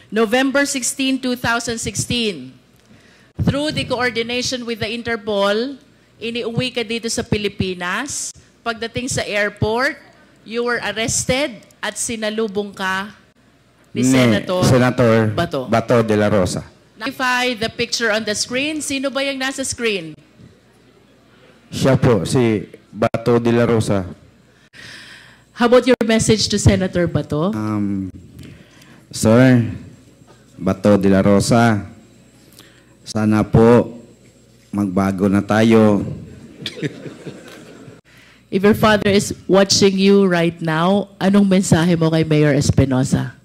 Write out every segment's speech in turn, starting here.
November 16, 2016, through the coordination with the Interpol, iniuwi ka dito sa Pilipinas. Pagdating sa airport, you were arrested at sinalubong ka ni Senator Bato de la Rosa. Verify the picture on the screen. Sino ba yung nasa screen? Siya po, si Bato de la Rosa. How about your message to Senator Bato? Sir, Bato de la Rosa, sana po magbago na tayo. If your father is watching you right now, anong mensahe mo kay Mayor Espinosa?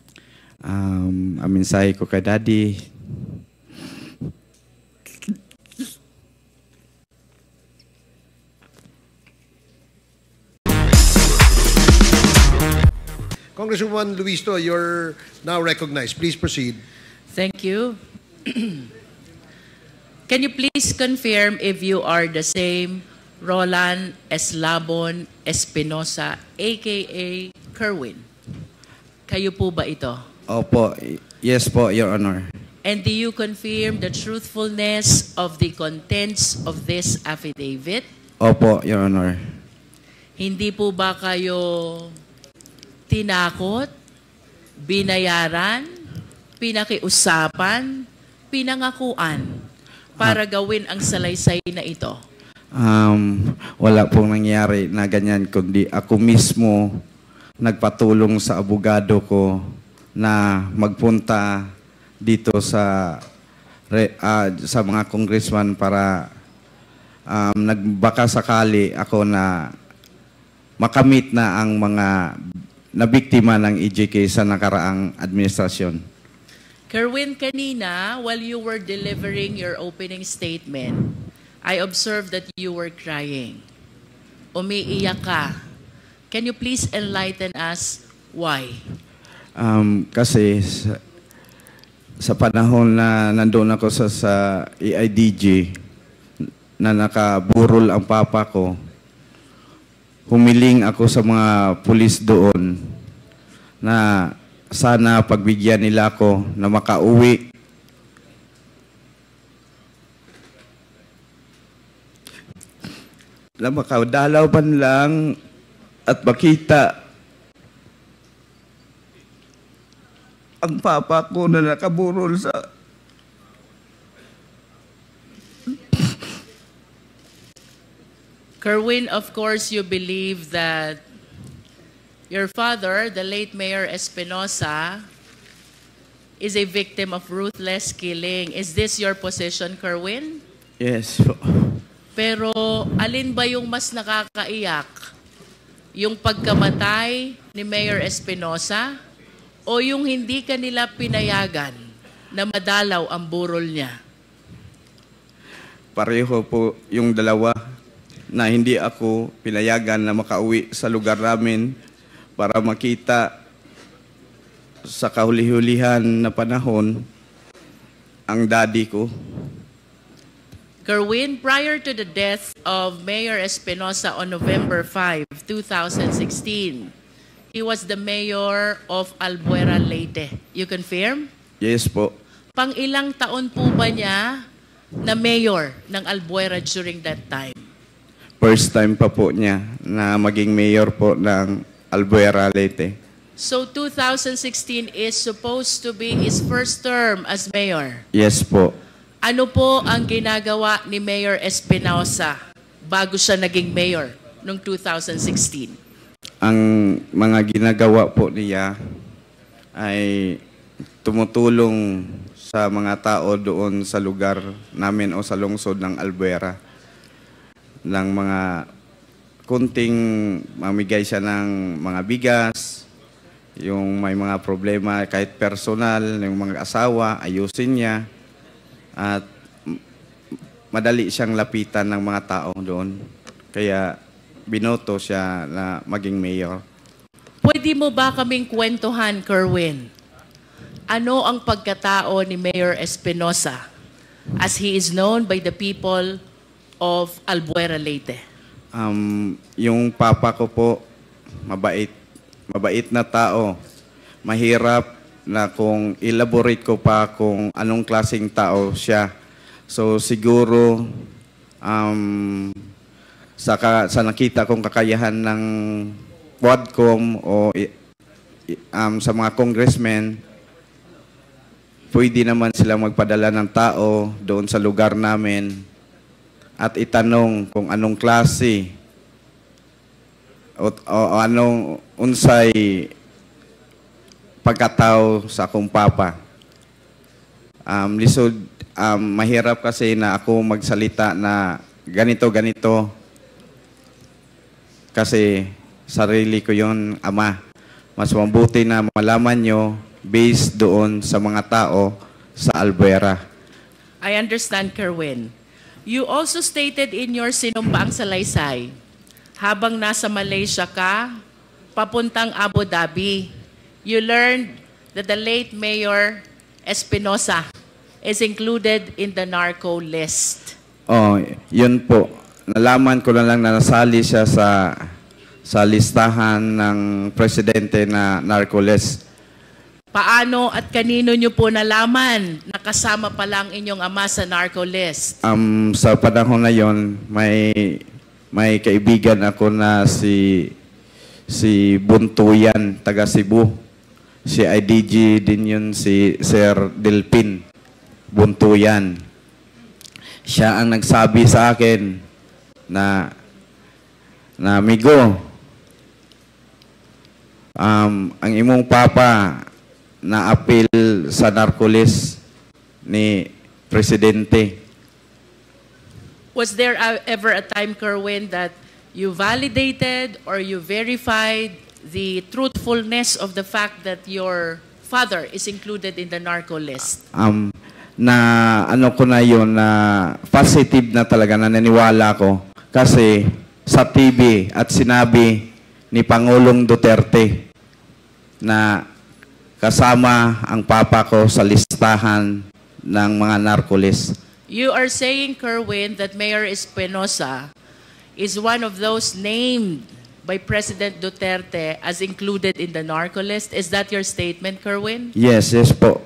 Ang mensahe ko kay Daddy, Congresswoman Luisto, you're now recognized. Please proceed. Thank you. Can you please confirm if you are the same Roland Eslabon Espinosa, a.k.a. Kerwin? Kayo po ba ito? Opo, yes po, Your Honor. And do you confirm the truthfulness of the contents of this affidavit? Opo, Your Honor. Hindi po ba kayo tinakot, binayaran, pinakiusapan, pinangakuan para gawin ang salaysay na ito? Wala pong nangyari na ganyan, kundi ako mismo nagpatulong sa abogado ko na magpunta dito sa mga congressman para nagbaka sakali ako na makamit na ang mga nabiktima ng EJK sa nakaraang administrasyon. Kerwin, kanina, while you were delivering your opening statement, I observed that you were crying. Umiiyak ka. Can you please enlighten us why? Kasi sa panahon na nandun ako sa EIDG na nakaburol ang papa ko, humiling ako sa mga pulis doon na sana pagbigyan nila ako na makauwi. Na makadalaw man lang at makita ang papa ko na nakaburol sa Kerwin, of course, you believe that your father, the late Mayor Espinosa, is a victim of ruthless killing. Is this your position, Kerwin? Yes. Pero alin ba yung mas nakakaiyak? Yung pagkamatay ni Mayor Espinosa o yung hindi kanila pinayagan na madalaw ang burol niya? Pareho po yung dalawa na hindi ako pinayagan na makauwi sa lugar namin para makita sa kahuli-hulihan na panahon ang daddy ko. Kerwin, prior to the death of Mayor Espinosa on November 5, 2016, he was the mayor of Albuera, Leyte. You confirm? Yes po. Pang ilang taon po ba niya na mayor ng Albuera during that time? First time pa po niya na maging mayor po ng Albuera, Leyte. So 2016 is supposed to be his first term as mayor? Yes po. Ano po ang ginagawa ni Mayor Espinosa bago siya naging mayor noong 2016? Ang mga ginagawa po niya ay tumutulong sa mga tao doon sa lugar namin o sa lungsod ng Albuera. Ng mga kunting mamigay siya ng mga bigas, yung may mga problema kahit personal, yung mga asawa, ayusin niya. At madali siyang lapitan ng mga tao doon. Kaya binoto siya na maging mayor. Pwede mo ba kaming kwentuhan, Kerwin? Ano ang pagkatao ni Mayor Espinosa as he is known by the people of Albuera, Leyte? Yung papa ko po, mabait. Mabait na tao. Mahirap na kung elaborate ko pa kung anong klaseng tao siya. So siguro sa nakita kong kakayahan ng Quadcom o sa mga congressmen, pwede naman sila magpadala ng tao doon sa lugar namin at itanong kung anong klase o anong unsay pagkatao sa akong papa. Lisod, mahirap kasi na ako magsalita na ganito kasi sarili ko yon, ama. Mas mabuti na malaman nyo based doon sa mga tao sa Albuera. I understand, Kerwin. You also stated in your sinumpaang salaysay, habang nasa Malaysia ka, papuntang Abu Dhabi, you learned that the late Mayor Espinosa is included in the narco list. Oh, yun po. Nalaman ko na lang na nasali siya sa listahan ng presidente na narco list. Paano at kanino nyo po nalaman na kasama pa lang inyong ama sa narco list? Sa panahon na yon, may kaibigan ako na si Buntuyan, taga Cebu. Si IDG din yun, si Sir Delpin Buntuyan. Siya ang nagsabi sa akin na amigo, ang imong papa na apil sa narcolis ni Presidente. Was there ever a time, Kerwin, that you validated or you verified the truthfulness of the fact that your father is included in the narco list? Na ano ko na yun, na positive na talaga, na naniwala ko. Kasi sa TV at sinabi ni Pangulong Duterte na kasama ang papa ko sa listahan ng mga narcolis. You are saying, Kerwin, that Mayor Espinosa is one of those named by President Duterte as included in the narco list. Is that your statement, Kerwin? Yes po.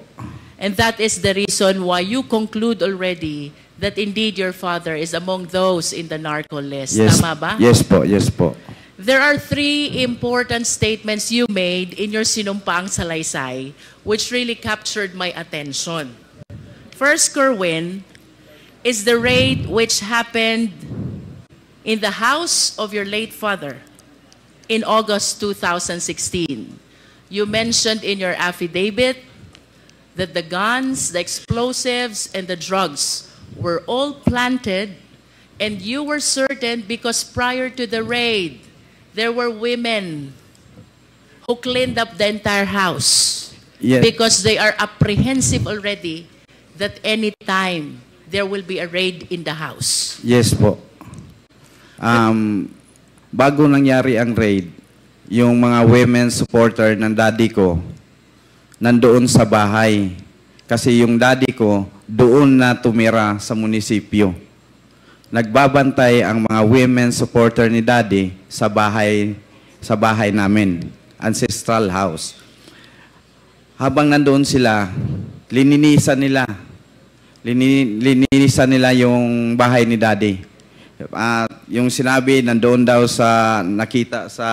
And that is the reason why you conclude already that indeed your father is among those in the narco list. Yes, Tama ba? yes po. There are three important statements you made in your sinumpaang salaysay which really captured my attention. First, Kerwin, is the raid which happened in the house of your late father in August 2016. You mentioned in your affidavit that the guns, the explosives, and the drugs were all planted, and you were certain because prior to the raid, there were women who cleaned up the entire house. Yes. Because they are apprehensive already that any time there will be a raid in the house. Yes po. Bago nangyari ang raid, yung mga women supporter ng daddy ko nandoon sa bahay. Kasi yung daddy ko doon na tumira sa munisipyo. Nagbabantay ang mga women supporter ni daddy sa bahay namin, ancestral house. Habang nandoon sila, lininisan nila yung bahay ni daddy. Yung sinabi, nandoon daw sa nakita sa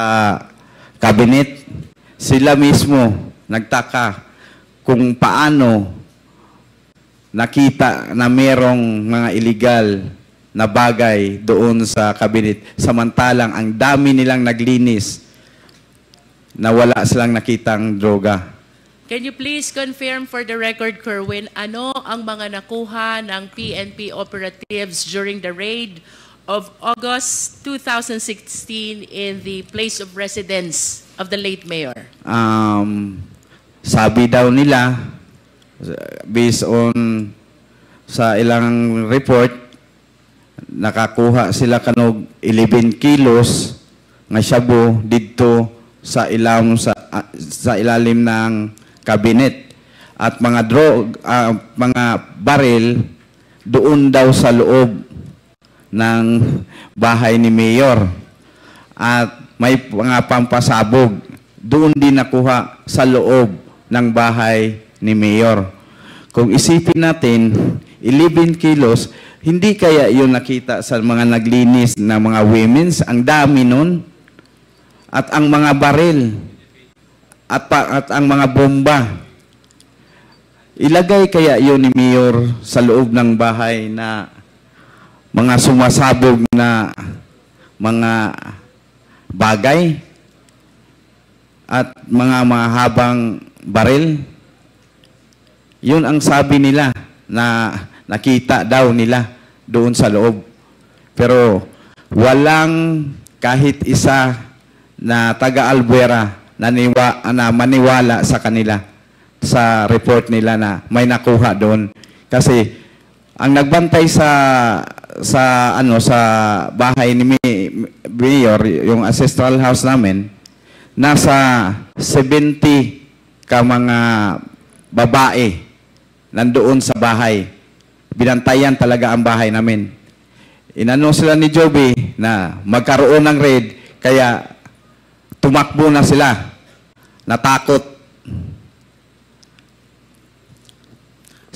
cabinet, sila mismo nagtaka kung paano nakita na merong mga illegal na bagay doon sa cabinet. Samantalang ang dami nilang naglinis na wala silang nakitang droga. Can you please confirm for the record, Kerwin, ano ang mga nakuha ng PNP operatives during the raid of August 2016 in the place of residence of the late mayor? Sabi daw nila, based on sa ilang report, nakakuha sila kanog 11 kilos nga shabu didto sa ilalim ng cabinet, at mga mga baril doon daw sa loob ng bahay ni mayor, at may mga pampasabog doon din nakuha sa loob ng bahay ni Mayor. Kung isipin natin, 11 kilos, hindi kaya yun nakita sa mga naglinis na mga women's, ang dami nun. At ang mga baril, at ang mga bomba. Ilagay kaya yun ni Mayor sa loob ng bahay na mga sumasabog na mga bagay at mga mahabang baril. Yun ang sabi nila na nakita daw nila doon sa loob. Pero walang kahit isa na taga-Albuera na maniwala sa kanila sa report nila na may nakuha doon. Kasi ang nagbantay sa bahay ni Mayor, yung ancestral house namin, nasa 70 ka mga babae nandoon sa bahay. Binantayan talaga ang bahay namin. Inano sila ni Joby na magkaroon ng raid, kaya tumakbo na sila. Natakot.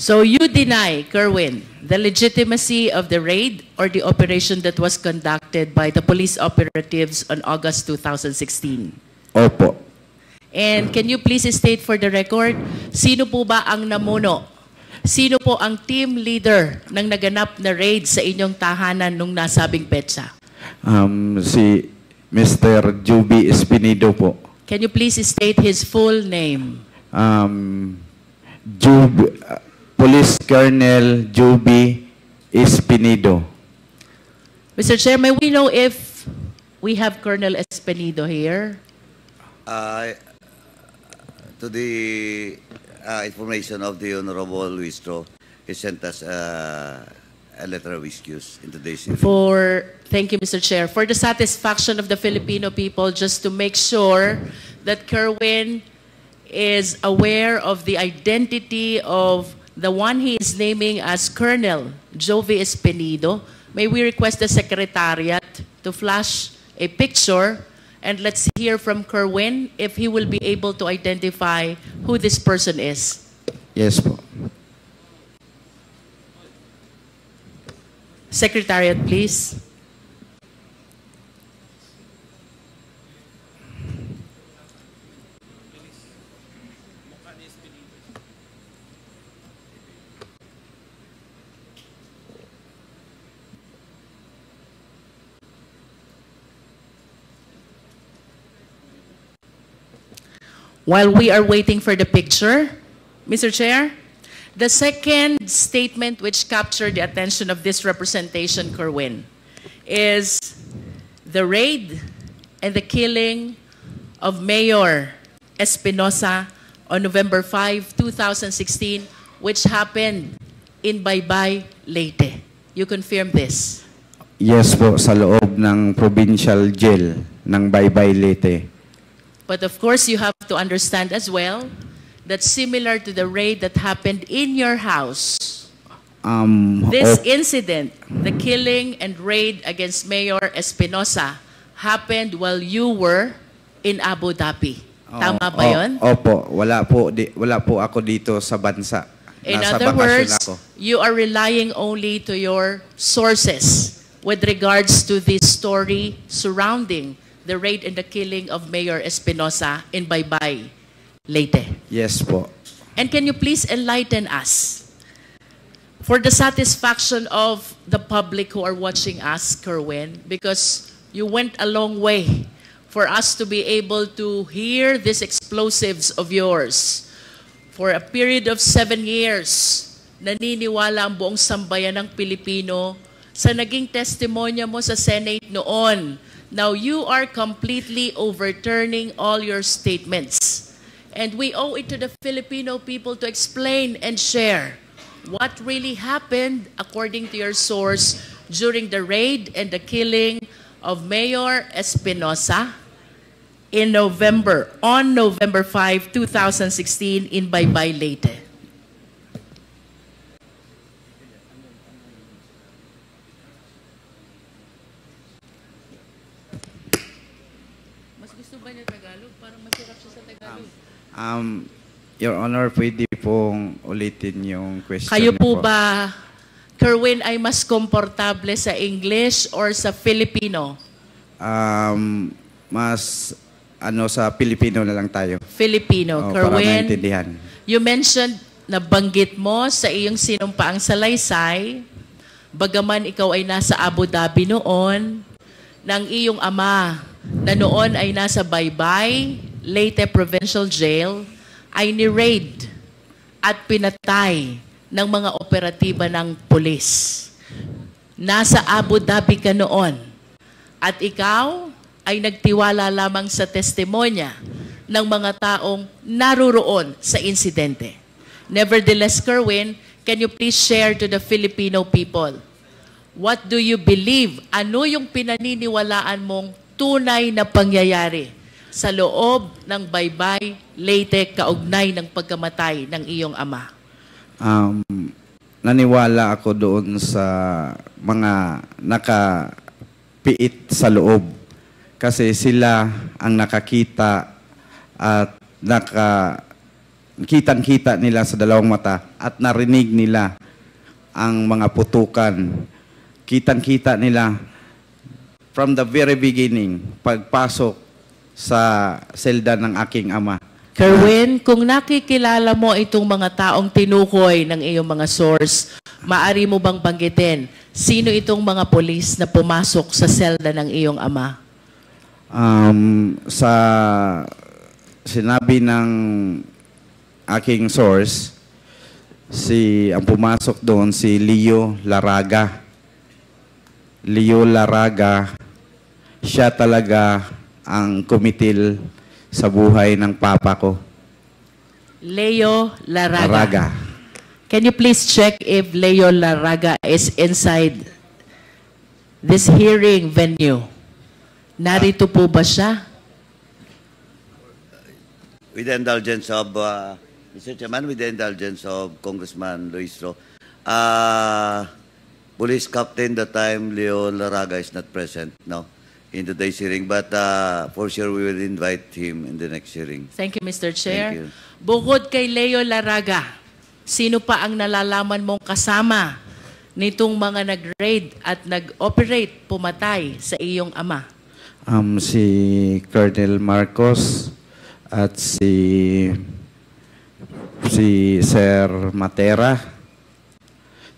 So you deny, Kerwin, the legitimacy of the raid or the operation that was conducted by the police operatives on August 2016? Opo. And can you please state for the record, sino po ba ang namuno? Sino po ang team leader ng naganap na raid sa inyong tahanan nung nasabing petsa? Si Mr. Joby Espinido po. Can you please state his full name? Police Colonel Joby Espinido. Mr. Chair, may we know if we have Colonel Espinido here? To the information of the Honorable Luistro, he sent us a letter of excuse in today's evening. Thank you, Mr. Chair. For the satisfaction of the Filipino people, just to make sure that Kerwin is aware of the identity of the one he is naming as Colonel Joby Espinido, may we request the Secretariat to flash a picture, and let's hear from Kerwin if he will be able to identify who this person is. Yes po. Secretariat, please. While we are waiting for the picture, Mr. Chair, the second statement which captured the attention of this representation, Kerwin, is the raid and the killing of Mayor Espinosa on November 5, 2016, which happened in Baybay, Leyte. You confirm this? Yes po, sa loob ng provincial jail ng Baybay, Leyte. But of course, you have to understand as well that similar to the raid that happened in your house, this incident, the killing and raid against Mayor Espinosa, happened while you were in Abu Dhabi. Tama ba yun? Opo, wala po ako dito sa bansa. In Nasa other bakasyon words, ako. you are relying only to your sources with regards to this story surrounding the raid and the killing of Mayor Espinosa in Baybay, Leyte. Yes po. And can you please enlighten us, for the satisfaction of the public who are watching us, Kerwin, because you went a long way for us to be able to hear these explosives of yours. For a period of 7 years, naniniwala ang buong sambayan ng Pilipino sa naging testimonya mo sa Senate noon. Now you are completely overturning all your statements. And we owe it to the Filipino people to explain and share what really happened according to your source during the raid and the killing of Mayor Espinosa on November 5, 2016 in Baybay, Leyte. Mas gusto ba niya Tagalog? Parang masarap siya sa Tagalog. Your Honor, pwede pong ulitin yung question Kayo niyo po ba, Kerwin, ay mas komportable sa English or sa Filipino? Mas sa Pilipino na lang tayo. Filipino. Para Kerwin, maintindihan. you mentioned, nabanggit mo sa iyong sinumpaang salaysay, bagaman ikaw ay nasa Abu Dhabi noon, ng iyong ama na noon ay nasa Baybay, Leyte Provincial Jail, ay ni-raid at pinatay ng mga operatiba ng pulis. Nasa Abu Dhabi ka noon at ikaw ay nagtiwala lamang sa testimonya ng mga taong naruroon sa insidente. Nevertheless, Kerwin, can you please share to the Filipino people, what do you believe? Ano yung pinaniniwalaan mong tunay na pangyayari sa loob ng Baybay, Leyte, kaugnay ng pagkamatay ng iyong ama? Naniwala ako doon sa mga nakapiit sa loob. Kasi sila ang nakakita at kitang-kita nila sa dalawang mata at narinig nila ang mga putukan. Kitang-kita nila from the very beginning, pagpasok sa selda ng aking ama. Kerwin, kung nakikilala mo itong mga taong tinukoy ng iyong mga source, maari mo bang banggitin sino itong mga polis na pumasok sa selda ng iyong ama? Sa sinabi ng aking source, ang pumasok doon si Leo Laraga. Leo Laraga, siya talaga ang kumitil sa buhay ng papa ko. Leo Laraga. Laraga. Can you please check if Leo Laraga is inside this hearing venue? Narito po ba siya? With the indulgence of, Mr. Chairman, with the indulgence of Congressman Luistro, Police Captain that time, Leo Laraga, is not present now in today's hearing, but for sure we will invite him in the next hearing. Thank you, Mr. Chair. Thank you. Bukod kay Leo Laraga, sino pa ang nalalaman mong kasama nitong mga nag-raid at nag-operate pumatay sa iyong ama? Si Colonel Marcos at si Sir Matera.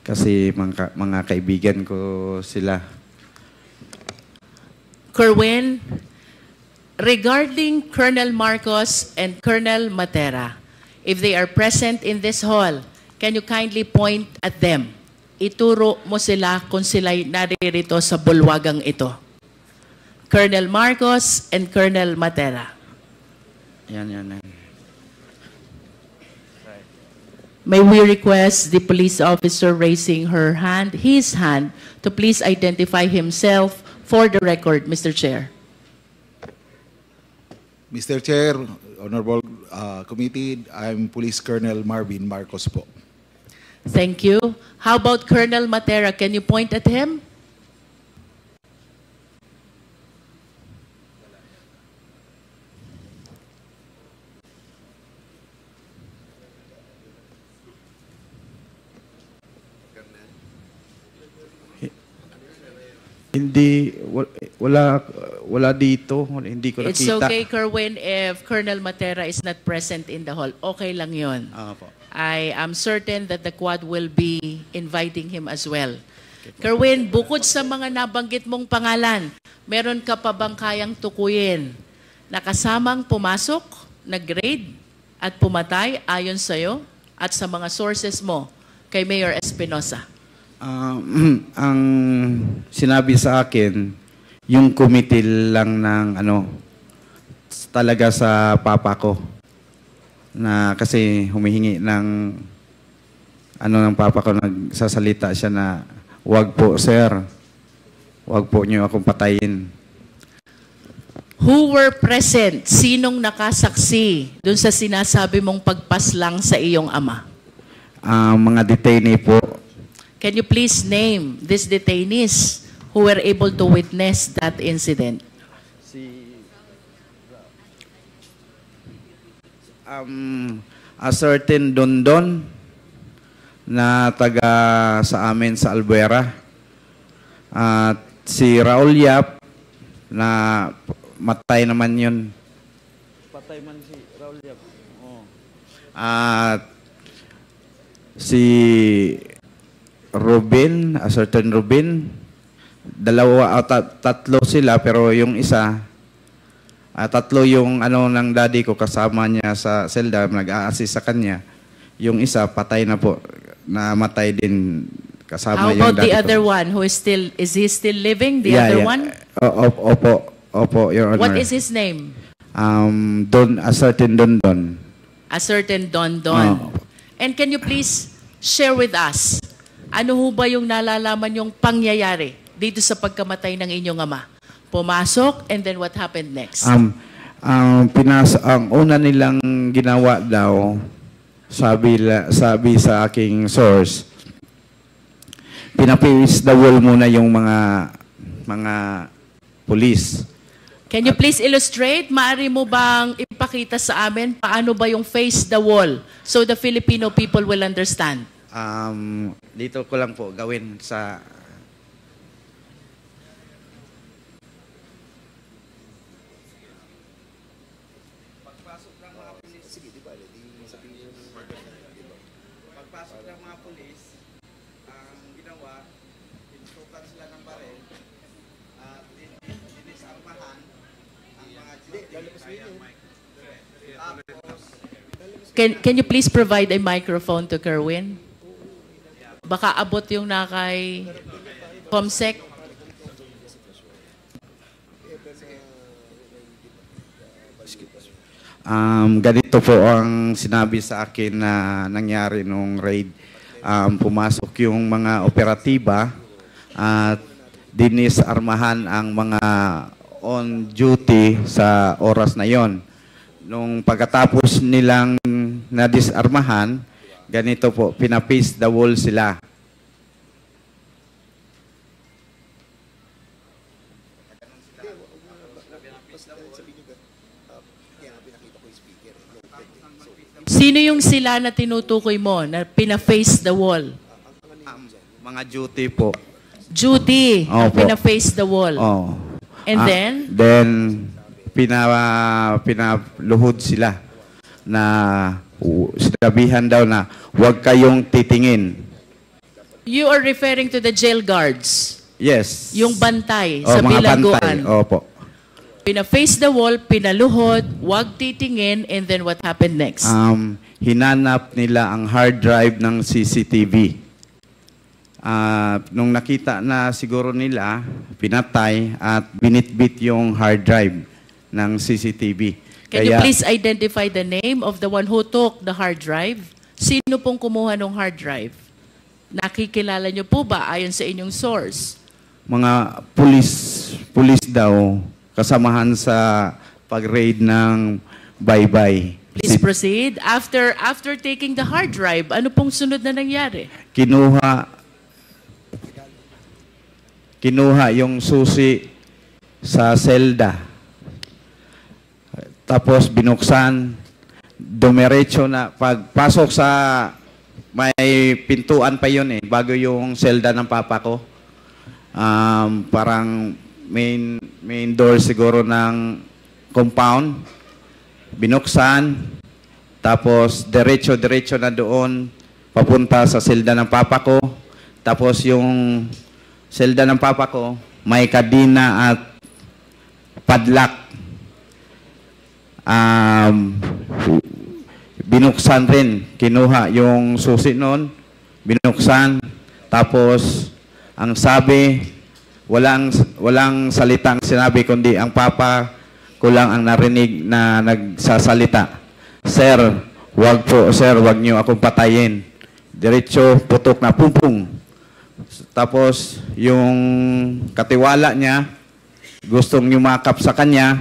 Kasi mga kaibigan ko sila. Kerwin, regarding Colonel Marcos and Colonel Matera, if they are present in this hall, can you kindly point at them? Ituro mo sila kung sila'y naririto sa bulwagang ito. Colonel Marcos and Colonel Matera. Yan. May we request the police officer raising his hand, to please identify himself for the record, Mr. Chair. Mr. Chair, Honorable Committee, I'm Police Colonel Marvin Marcos po. Thank you. How about Colonel Matera? Can you point at him? Hindi, wala dito. Hindi ko nakita. It's okay, Kerwin, if Colonel Matera is not present in the hall. Okay lang yun. Po. I am certain that the Quad will be inviting him as well. Kerwin, bukod sa mga nabanggit mong pangalan, meron ka pa bang kayang tukuyin na kasamang pumasok, nag-raid at pumatay ayon sa'yo at sa mga sources mo kay Mayor Espinosa? Ang sinabi sa akin, yung kumitil lang ng talaga sa papa ko. Na kasi humihingi ng ng papa ko, nagsasalita siya na, "Wag po, sir. Wag po niyo akong patayin." Who were present? Sinong nakasaksi dun sa sinasabi mong pagpaslang sa iyong ama? Mga detainee po. Can you please name these detainees who were able to witness that incident? a certain Dondon na taga sa amin sa Albuera. At si Raul Yap na matay naman yun. Patay man si Raul Yap. Oh. At si Robin, a certain Robin, dalawa o tatlo sila pero yung isa tatlo yung ng daddy ko kasama niya sa selda, nag-a-assist sa kanya. Yung isa patay na po, namatay din kasama How yung about the daddy other ko. one who is he still living? The other one? Opo, Your Honor. What is his name? A certain Dondon. A certain Don Don. Oh. And can you please share with us, ano ho ba yung nalalaman yung pangyayari dito sa pagkamatay ng inyong ama? Pumasok, and then what happened next? Ang una nilang ginawa daw, sabi sa aking source, pinapace the wall muna yung mga police. Can you please illustrate? Maaari mo bang ipakita sa amin paano ba yung face the wall so the Filipino people will understand? Dito ko lang po gawin sa... Pagpasok ng mga pulis, ang ginawa, pinusukan sila ng baril at dinisarmahan ang mga Can you please provide a microphone to Kerwin? Baka abot yung nakay Comsec. Ganito po ang sinabi sa akin na nangyari nung raid. Pumasok yung mga operatiba at dinisarmahan ang mga on duty sa oras na yon. Nung pagkatapos nilang nadisarmahan, ganito po, pinapace the wall sila. Sino yung sila na tinutukoy mo na pina-face the wall? Mga duty po. Judy, na Opo. pina-face the wall. Oh. And then? Then, pinaluhod sila na sinabihan daw na huwag kayong titingin. You are referring to the jail guards. Yes. Yung bantay Oh, sa mga bilangguan. bantay. Opo. Pina-face the wall, pinaluhod, wag titingin, and then what happened next? Hinanap nila ang hard drive ng CCTV. Nung nakita na siguro nila, pinatay at binitbit yung hard drive ng CCTV. Can you please identify the name of the one who took the hard drive? Sino pong kumuha ng hard drive? Nakikilala niyo po ba ayon sa inyong source? Mga pulis daw kasamahan sa pag-raid ng Baybay. Please proceed. After taking the hard drive, ano pong sunod na nangyari? Kinuha yung susi sa selda. Tapos binuksan, dumiretso na pagpasok sa may pintuan pa yun bago yung selda ng papa ko. Parang main door siguro ng compound. Binuksan, tapos diretso na doon, papunta sa selda ng papa ko. Tapos yung selda ng papa ko, may kadina at padlock. Binuksan rin, kinuha yung susi noon, binuksan, tapos ang sabi, walang salitang sinabi, kundi ang papa ko lang ang narinig na nagsasalita. Sir, wag niyo akong patayin. Diretso, putok na pumpung. Tapos, yung katiwala niya, gustong yumakap sa kanya,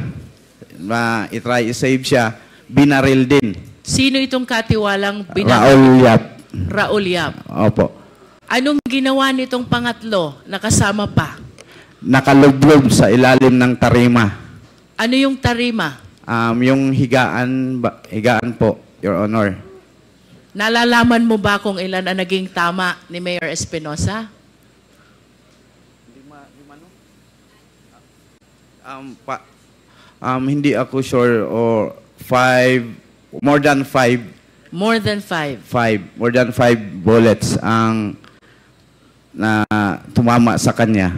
na itry i-save siya, binaril din. Sino itong katiwalang Raul Yap. Raul Yap. Opo. Anong ginawa nitong pangatlo na kasama pa? Nakalublob sa ilalim ng tarima. Ano yung tarima? Yung higaan po, Your Honor. Nalalaman mo ba kung ilan ang naging tama ni Mayor Espinosa? Hindi ako sure or more than five More than 5. more than 5 bullets ang na tumama sa kanya.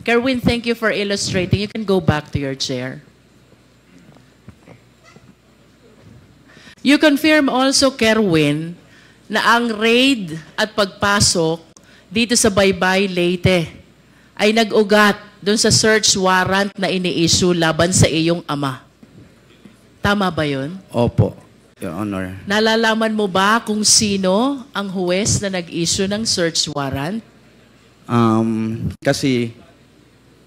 Kerwin, thank you for illustrating. You can go back to your chair. You confirm also, Kerwin, na ang raid at pagpasok dito sa Baybay, Leyte ay nag-ugat doon sa search warrant na ini-issue laban sa iyong ama. Tama ba yun? Opo, Your Honor. Nalalaman mo ba kung sino ang huwes na nag-issue ng search warrant? Kasi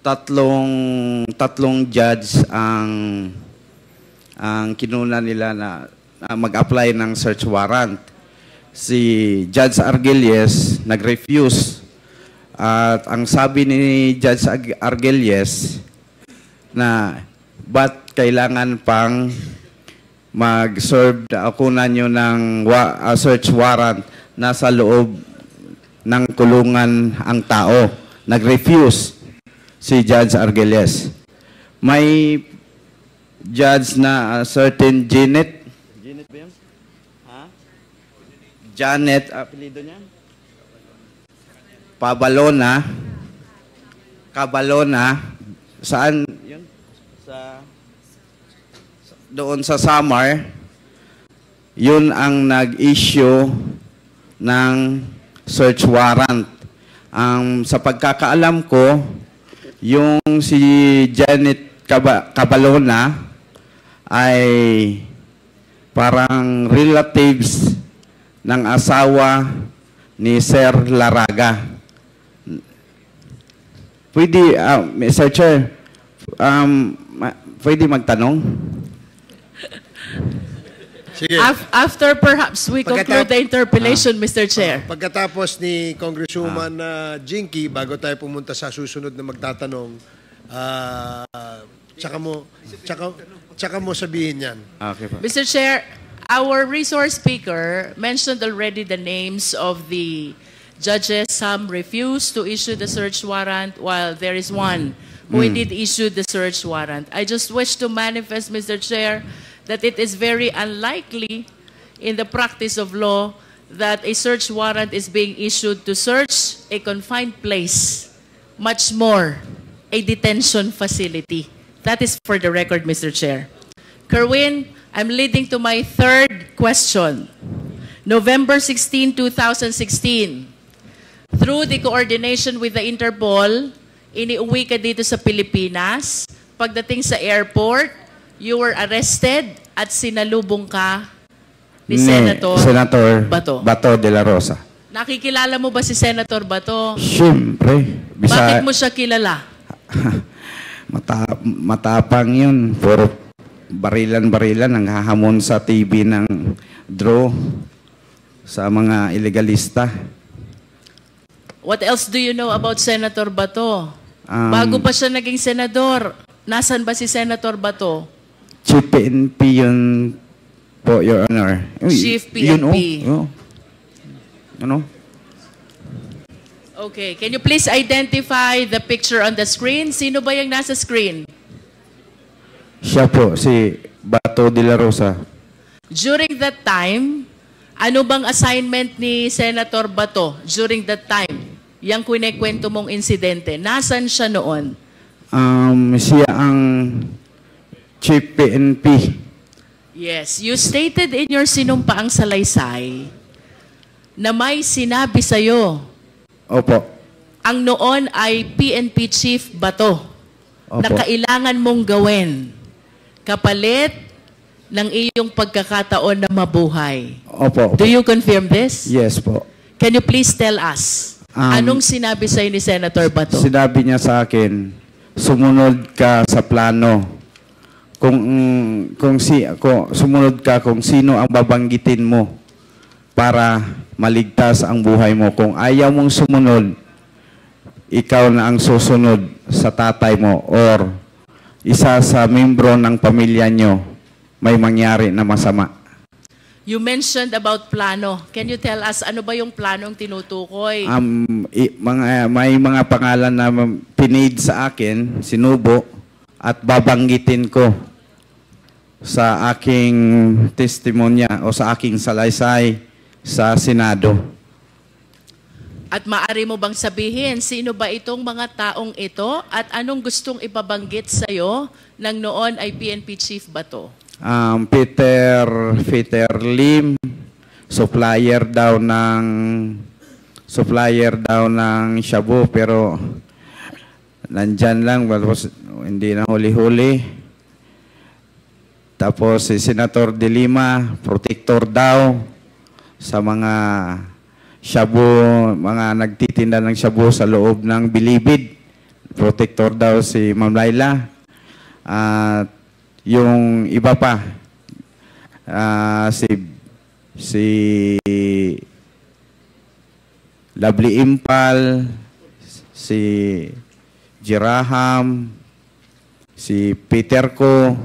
tatlong judge ang kinuna nila na mag-apply ng search warrant. Si Judge Argelies nag-refuse. At ang sabi ni Judge Argelies na ba't kailangan pang mag-serve ako na nyo ng search warrant nasa loob ng kulungan ang tao. Nag-refuse si Judge Argelies. May judge na certain Janet ba yun? Ha? Janet, apelido niya? Cabalona. Saan yun? Doon sa Samar, yun ang nag-issue ng search warrant. Sa pagkakaalam ko, yung si Janet Cabalona ay parang relatives ng asawa ni Sir Laraga. Pwede, Mr. Chair, pwede magtanong? Sige. After perhaps we conclude the interpellation, Mr. Chair. Pagkatapos ni Congresswoman Jinky, bago tayo pumunta sa susunod na magtatanong, tsaka mo sabihin yan. Okay po. Mr. Chair, our resource speaker mentioned already the names of the judges. Some refused to issue the search warrant, while there is one who indeed issued the search warrant. I just wish to manifest, Mr. Chair, that it is very unlikely in the practice of law that a search warrant is being issued to search a confined place, much more a detention facility. That is for the record, Mr. Chair. Kerwin, I'm leading to my third question. November 16, 2016, through the coordination with the Interpol, iniuwi ka dito sa Pilipinas. Pagdating sa airport, you were arrested at sinalubong ka ni Senator Bato de la Rosa. Nakikilala mo ba si Senator Bato? Siyempre. Bakit mo siya kilala? Matapang yun. Puro barilan-barilan ang hahamon sa TV ng draw sa mga illegalista. What else do you know about Senator Bato? Bago pa siya naging senador, nasan ba si Senator Bato? Chief PNP yun po, Your Honor. Chief PNP. Ano? Okay, can you please identify the picture on the screen? Sino ba yung nasa screen? Siya po, si Bato de la Rosa. During that time, ano bang assignment ni Senator Bato during that time? Yang kwento mong insidente. Nasaan siya noon? Siya ang Chief PNP. Yes. You stated in your sinumpaang salaysay na may sinabi sa'yo. Opo. Ang noon ay PNP Chief Bato. Opo. Na kailangan mong gawin kapalit ng iyong pagkakataon na mabuhay. Opo. Do you confirm this? Yes po. Can you please tell us, anong sinabi sa'yo ni Senator Bato? Sinabi niya sa akin, sumunod ka sa plano. Kung sumunod ka kung sino ang babanggitin mo para maligtas ang buhay mo. Kung ayaw mong sumunod, ikaw na ang susunod sa tatay mo or isa sa membro ng pamilya nyo may mangyari na masama. You mentioned about plano. Can you tell us ano ba yung planong tinutukoy? May mga pangalan na pinid sa akin, sinubo, at babanggitin ko sa aking testimonya o sa aking salaysay sa Senado. At maaari mo bang sabihin, sino ba itong mga taong ito at anong gustong ipabanggit sa'yo nang noon ay PNP chief ba to? Peter Lim, supplier daw ng shabu, pero nandyan lang, hindi na huli-huli. Tapos si Senator De Lima, protector daw sa mga shabu, mga nagtitinda ng shabu sa loob ng Bilibid. Protector daw si Ma'am Laila. At yung iba pa, si Lovely Impal, si Jiraham, si Peter Ko,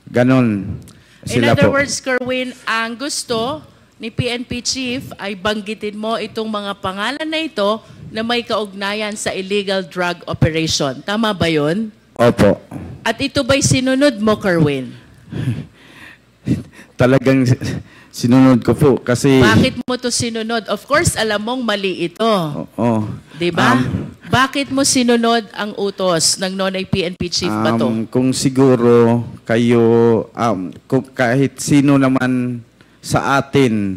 ganon. In Sila other po. words, Kerwin, ang gusto ni PNP chief ay banggitin mo itong mga pangalan na ito na may kaugnayan sa illegal drug operation. Tama ba yun? Opo. At ito ba'y sinunod mo, Kerwin? Talagang sinunod ko po kasi... Bakit mo to sinunod? Of course, alam mong mali ito. Oo. Diba? Bakit mo sinunod ang utos ng nonay PNP chief ba to? Kung siguro kayo, kung kahit sino naman sa atin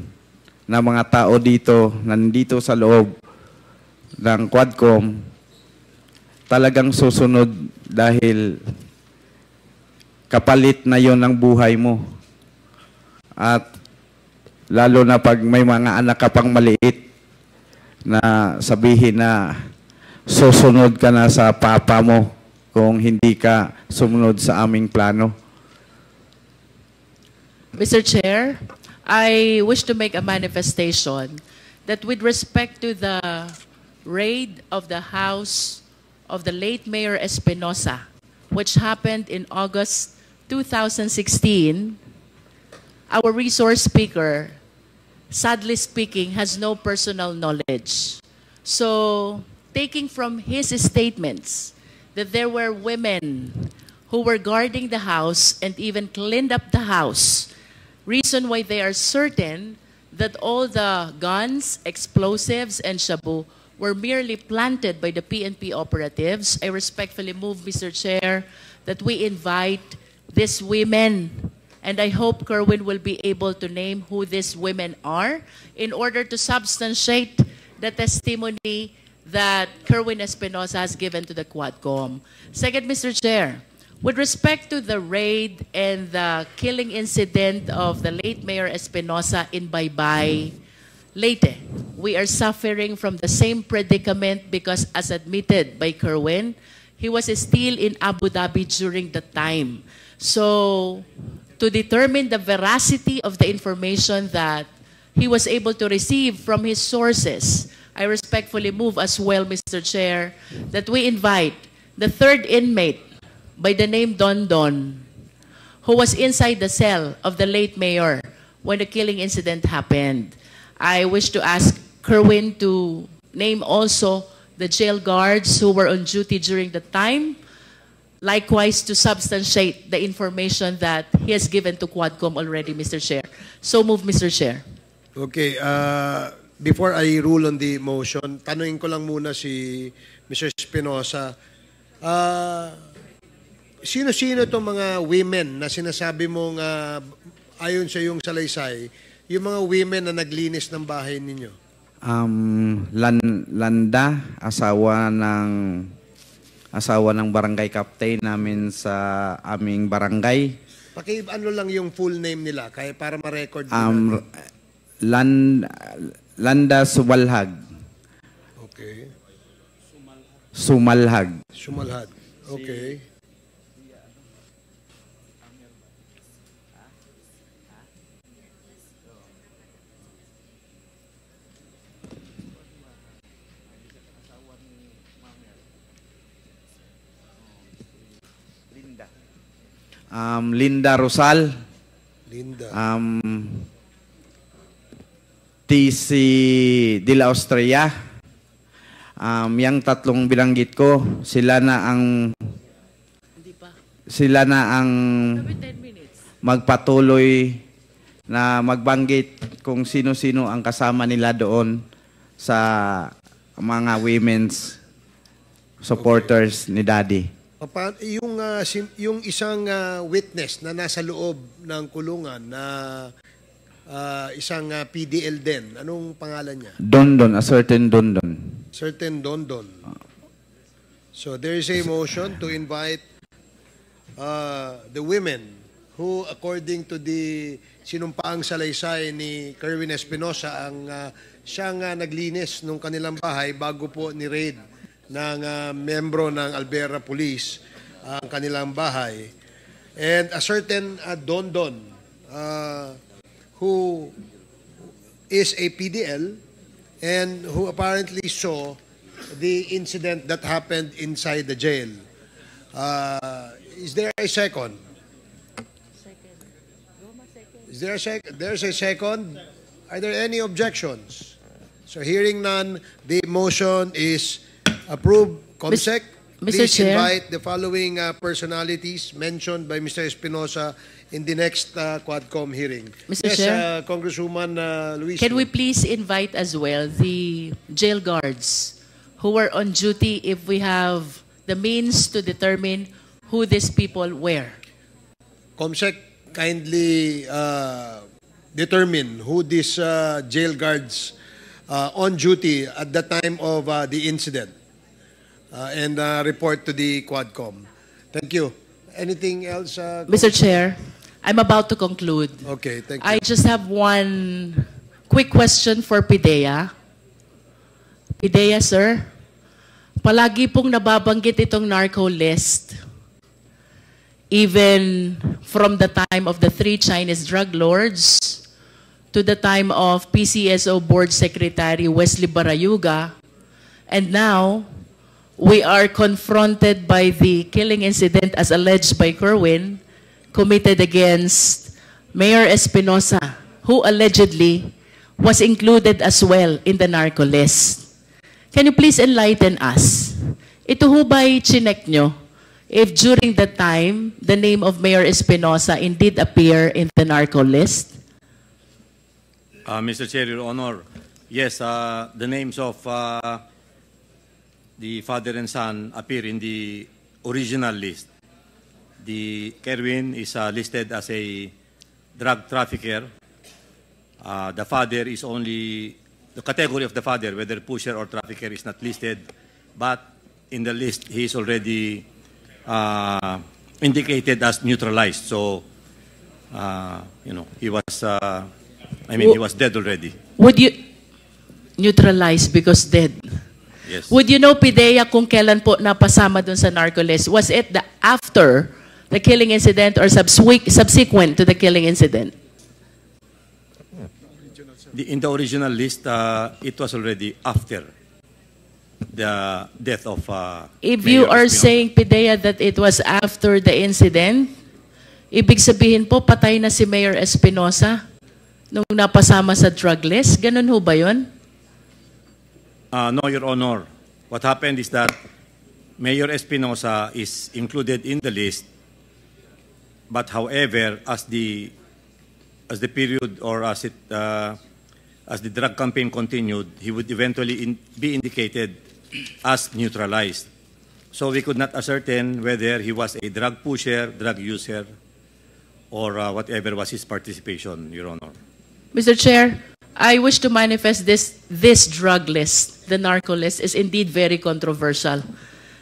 na mga tao dito, nandito sa loob ng Quadcom, talagang susunod dahil kapalit na yon ng buhay mo. At lalo na pag may mga anak ka pang maliit na sabihin na susunod ka na sa papa mo kung hindi ka sumunod sa aming plano. Mr. Chair, I wish to make a manifestation that with respect to the raid of the house of the late Mayor Espinosa, which happened in August 2016, our resource speaker, sadly speaking, has no personal knowledge. So, taking from his statements that there were women who were guarding the house and even cleaned up the house, reason why they are certain that all the guns, explosives, and shabu were merely planted by the PNP operatives, I respectfully move, Mr. Chair, that we invite these women, and I hope Kerwin will be able to name who these women are in order to substantiate the testimony that Kerwin Espinosa has given to the Quadcom. Second, Mr. Chair, with respect to the raid and the killing incident of the late Mayor Espinosa in Baybay, Leyte, we are suffering from the same predicament because, as admitted by Kerwin, he was still in Abu Dhabi during the time. So, to determine the veracity of the information that he was able to receive from his sources, I respectfully move as well, Mr. Chair, that we invite the third inmate by the name Don Don, who was inside the cell of the late mayor when the killing incident happened. I wish to ask Kerwin to name also the jail guards who were on duty during the time, likewise to substantiate the information that he has given to Quadcom already, Mr. Chair. So move, Mr. Chair. Okay, before I rule on the motion, tanungin ko lang muna si Mr. Espinosa. Sino-sino itong mga women na sinasabi mong ayon sa iyong salaysay, yung mga women na naglinis ng bahay ninyo? Landa, asawa ng barangay captain namin sa aming barangay. Ano lang yung full name nila kaya para ma-record Landa Sumalhag. Okay. Sumalhag. Okay. Linda Rosal. Linda. TC de la Austria. Yang tatlong binanggit ko, sila na ang magpatuloy na magbanggit kung sino-sino ang kasama nila doon sa mga women's supporters ni Daddy. Yung isang witness na nasa loob ng kulungan na isang PDL din, anong pangalan niya? Dondon, a certain Dondon. Certain Dondon. So there is a motion to invite the women who, according to the sinumpaang salaysay ni Kerwin Espinosa, ang siyang naglinis ng kanilang bahay bago po ni-raid ng membro ng Albuera Police ang kanilang bahay. And a certain Dondon who is a PDL and who apparently saw the incident that happened inside the jail. Is there a second? Is there a second? There's a second. Are there any objections? So hearing none, the motion is approved. Comsec, Mr. please Chair. invite the following personalities mentioned by Mr. Espinosa in the next Quadcom hearing. Mr. Yes, Chair. Congresswoman Luis. Can we please invite as well the jail guards who were on duty if we have the means to determine who these people were? Comsec, kindly determine who these jail guards on duty at the time of the incident and report to the Quadcom. Thank you. Anything else? Mr. Chair, I'm about to conclude. Okay, thank you. I just have one quick question for PIDEA. PIDEA, sir, palagi pong nababanggit itong narco list. Even from the time of the 3 Chinese drug lords to the time of PCSO Board Secretary Wesley Barayuga, and now we are confronted by the killing incident as alleged by Kerwin, committed against Mayor Espinosa, who allegedly was included as well in the narco list. Can you please enlighten us? Ito ho ba'y chinek nyo? If during that time, the name of Mayor Espinosa indeed appear in the narco list? Mr. Chair, Your Honor, yes, the names of the father and son appear in the original list. The Kerwin is listed as a drug trafficker. The father is only, the category of the father, whether pusher or trafficker, is not listed, but in the list, he is already indicated as neutralized. So, he was, he was dead already. Would you neutralize because dead? Yes. Would you know, PIDEA, kung kailan po napasama dun sa narco list? Was it after the killing incident or subsequent to the killing incident? In the original list, it was already after the death of If Mayor you are Espinosa. saying, PIDEA, that it was after the incident, ibig sabihin po, patay na si Mayor Espinosa nung napasama sa drug list? Ganun ho ba yun? No, Your Honor. What happened is that Mayor Espinosa is included in the list, but however, as the period or as the drug campaign continued, he would eventually be indicated as neutralized. So we could not ascertain whether he was a drug pusher, drug user, or whatever was his participation, Your Honor. Mr. Chair, I wish to manifest this drug list, the narco list, is indeed very controversial.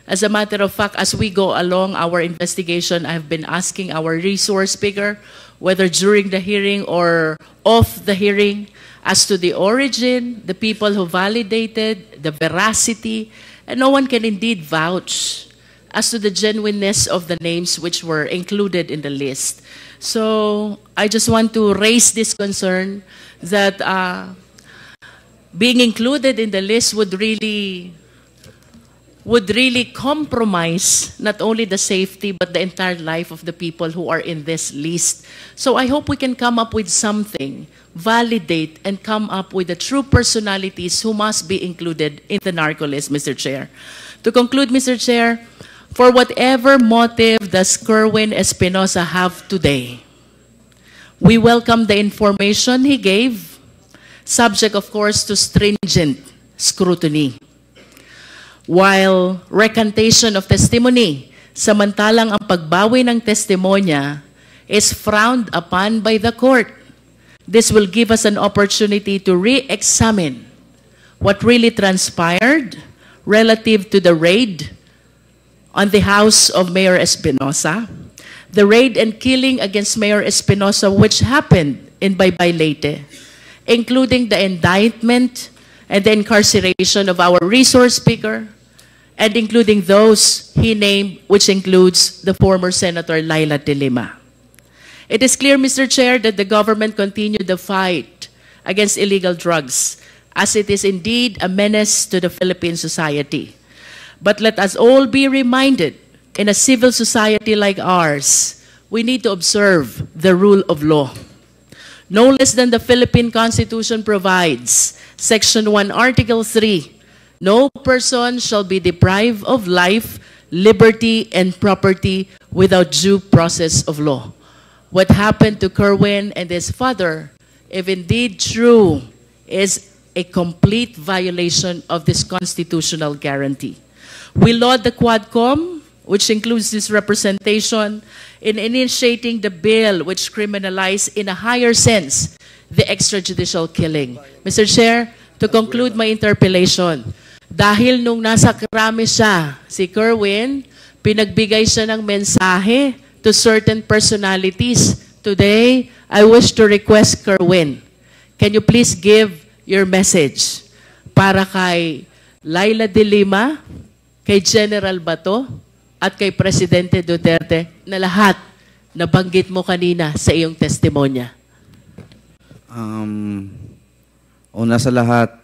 As a matter of fact, as we go along our investigation, I've been asking our resource speaker, whether during the hearing or off the hearing, as to the origin, the people who validated, the veracity, and no one can indeed vouch as to the genuineness of the names which were included in the list. So I just want to raise this concern that being included in the list would would really compromise not only the safety but the entire life of the people who are in this list. So I hope we can come up with something, validate, and come up with the true personalities who must be included in the narco list, Mr. Chair. To conclude, Mr. Chair, for whatever motive does Kerwin Espinosa have today, we welcome the information he gave, subject, of course, to stringent scrutiny. While recantation of testimony, samantalang ang pagbawi ng testimonya is frowned upon by the court. This will give us an opportunity to re-examine what really transpired relative to the raid on the house of Mayor Espinosa, the raid and killing against Mayor Espinosa which happened in Baybay Leyte, including the indictment and the incarceration of our resource speaker, and including those he named, which includes the former Senator Laila De Lima. It is clear, Mr. Chair, that the government continued the fight against illegal drugs, as it is indeed a menace to the Philippine society. But let us all be reminded, in a civil society like ours, we need to observe the rule of law. No less than the Philippine Constitution provides, Section 1, Article 3, no person shall be deprived of life, liberty, and property without due process of law. What happened to Kerwin and his father, if indeed true, is a complete violation of this constitutional guarantee. We laud the Quadcom, which includes this representation, in initiating the bill which criminalizes in a higher sense the extrajudicial killing. Mr. Chair, to conclude my interpellation, dahil nung nasa krami siya, si Kerwin, pinagbigay siya ng mensahe to certain personalities. Today, I wish to request Kerwin, can you please give your message para kay Laila De Lima, kay General Bato, at kay Presidente Duterte na lahat nabanggit mo kanina sa iyong testimonya? Una sa lahat,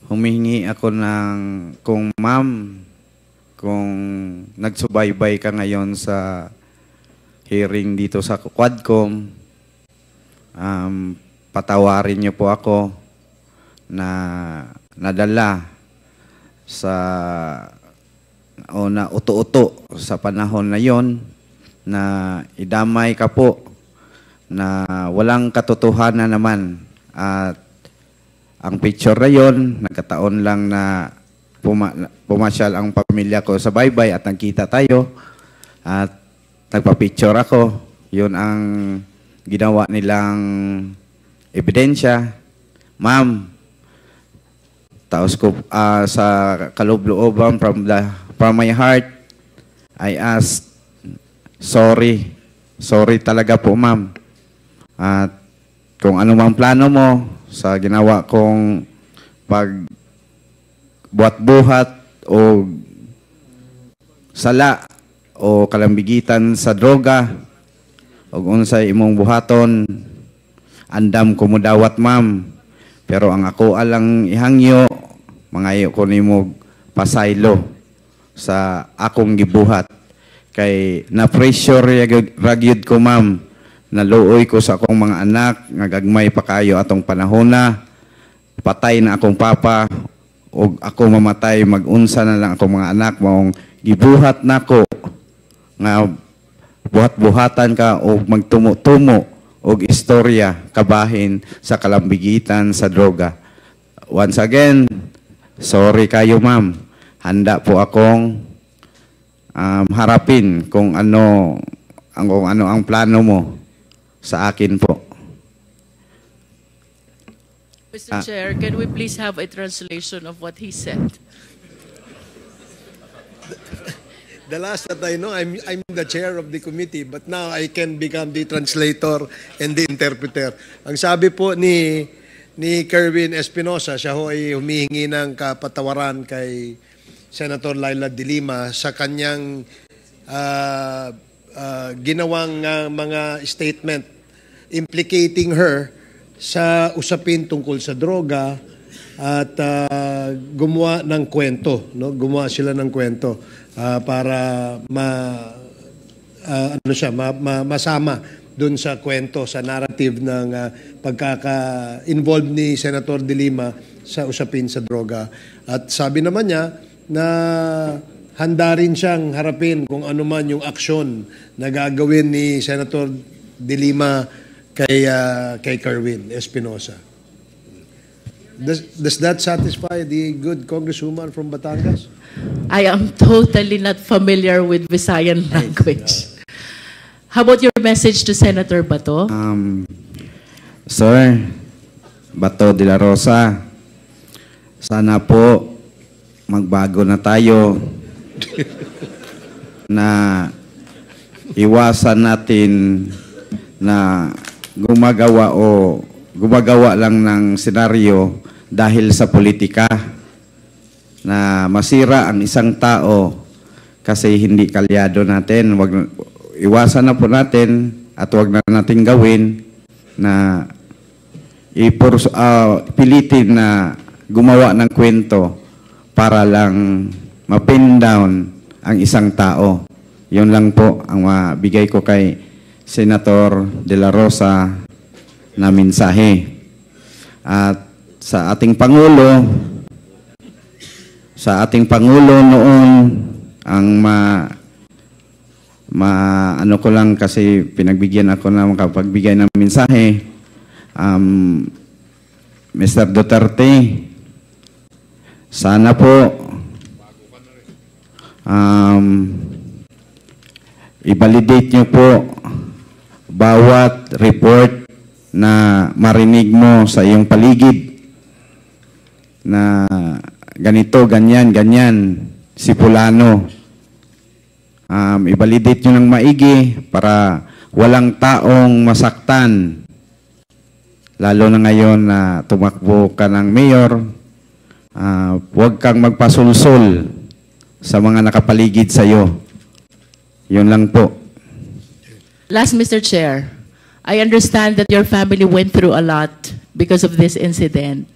humihingi ako ng kung ma'am, kung nagsubaybay ka ngayon sa hearing dito sa Quadcom, patawarin niyo po ako na nadala sa o na uto-uto sa panahon na yon na idamay ka po na walang katotohanan naman, at ang picture na yon, nagkataon lang na pumasyal ang pamilya ko sa baybay at nagkita tayo at nagpa-picture ako. Yun ang ginawa nilang ebidensya. Ma'am, taos ko sa kaloob-looban from my heart, I ask, sorry talaga po, ma'am. At kung ano mang plano mo sa ginawa kong pagbuhat-buhat o sala o kalambigitan sa droga o unsay imong buhaton, andam ko mo dawat, ma'am. Pero ang ako alang ihangyo, mangayo ko nimo pasaylo sa akong gibuhat. Kay na-pressure ragyod ko, ma'am. Naluoy ko sa akong mga anak, ngagagmay pa kayo atong panahon na. Patay na akong papa, o ako mamatay, mag-unsa na lang akong mga anak, maong gibuhat na ko, nga buhat-buhatan ka o magtumo-tumo o istorya kabahin sa kalambigitan sa droga. Once again, sorry kayo, ma'am. Handa po akong harapin kung ano ang plano mo sa akin po. Mr. Chair, can we please have a translation of what he said? The last that I know, I'm the chair of the committee, but now I can become the translator and the interpreter. Ang sabi po ni Kerwin Espinosa, siya ho ay humihingi ng kapatawaran kay Senator Laila De Lima sa kanyang ginawang mga statement implicating her sa usapin tungkol sa droga at gumawa ng kwento, no? Gumawa sila ng kwento para masama dun sa kwento, sa narrative ng pagkaka-involved ni Senator De Lima sa usapin sa droga. At sabi naman niya na handa rin siyang harapin kung ano man yung aksyon na gagawin ni Senator De Lima kay Kerwin Espinosa. Does that satisfy the good congresswoman from Batangas? I am totally not familiar with Visayan language. How about your message to Senator Bato? Sir, Bato de la Rosa, sana po magbago na tayo na iwasan natin na gumagawa lang ng senaryo dahil sa politika na masira ang isang tao kasi hindi kalyado natin. Iwasan na po natin at wag na natin gawin na pilitin na gumawa ng kwento para lang ma-pin down ang isang tao. Yun lang po ang mabigay ko kay Senator De La Rosa na mensahe. At sa ating Pangulo noon ang ano ko lang kasi pinagbigyan ako na makapagbigay ng mensahe. Mr. Duterte, sana po i-validate niyo po bawat report na marinig mo sa iyong paligid na ganito, ganyan, si Fulano. I-validate nyo ng maigi para walang taong masaktan. Lalo na ngayon na tumakbo ka ng mayor, huwag kang magpasulsul sa mga nakapaligid sa iyo. Yun lang po. Last, Mr. Chair, I understand that your family went through a lot because of this incident.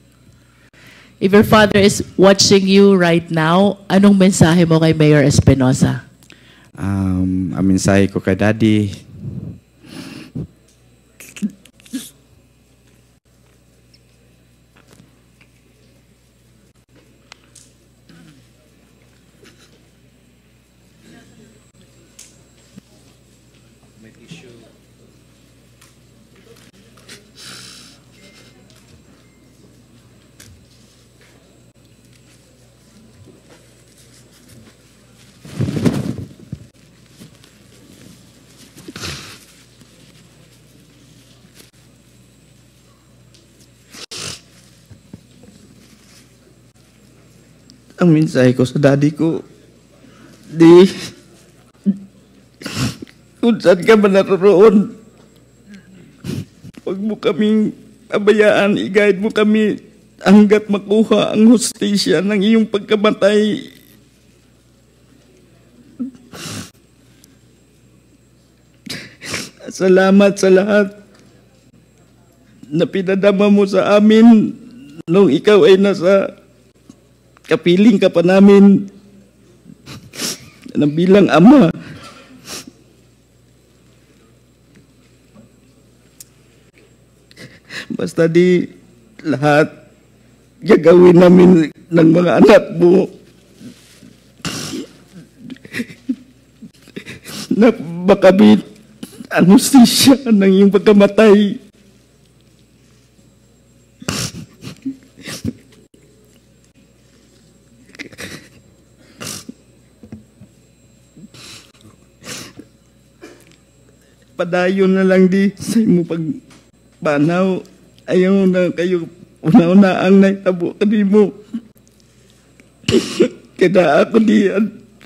If your father is watching you right now, anong mensahe mo kay Mayor Espinosa? Ang mensahe ko kay Daddy, ang mensahe ko sa daddy ko, kung saan ka man naroon, huwag mo kaming pabayaan, i-guide mo kami hanggat makuha ang hustisya ng iyong pagkamatay. Salamat sa lahat na pinadama mo sa amin nung ikaw ay nasa kapiling ka pa namin na bilang ama. Basta di lahat gagawin namin ng mga anak mo na makamit ang hustisya ng iyong pagkamatay. Padayon na lang di sa imo pagpanaw. Ayaw na kayo una-una ang naitabo kanimo. Kaya ako di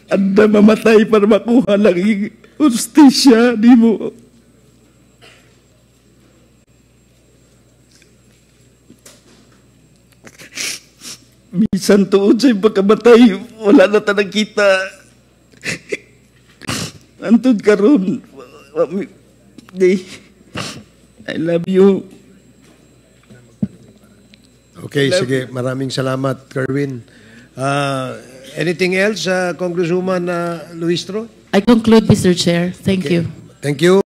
anda mamatay para makuha lang yung hustisya di mo. Bisan tuod sa pagkamatay, wala na tanang kita. Antod karon, I love you. Okay, sige. Maraming salamat, Kerwin. Anything else, Congresswoman Luistro? I conclude, Mr. Chair. Thank you. Thank you.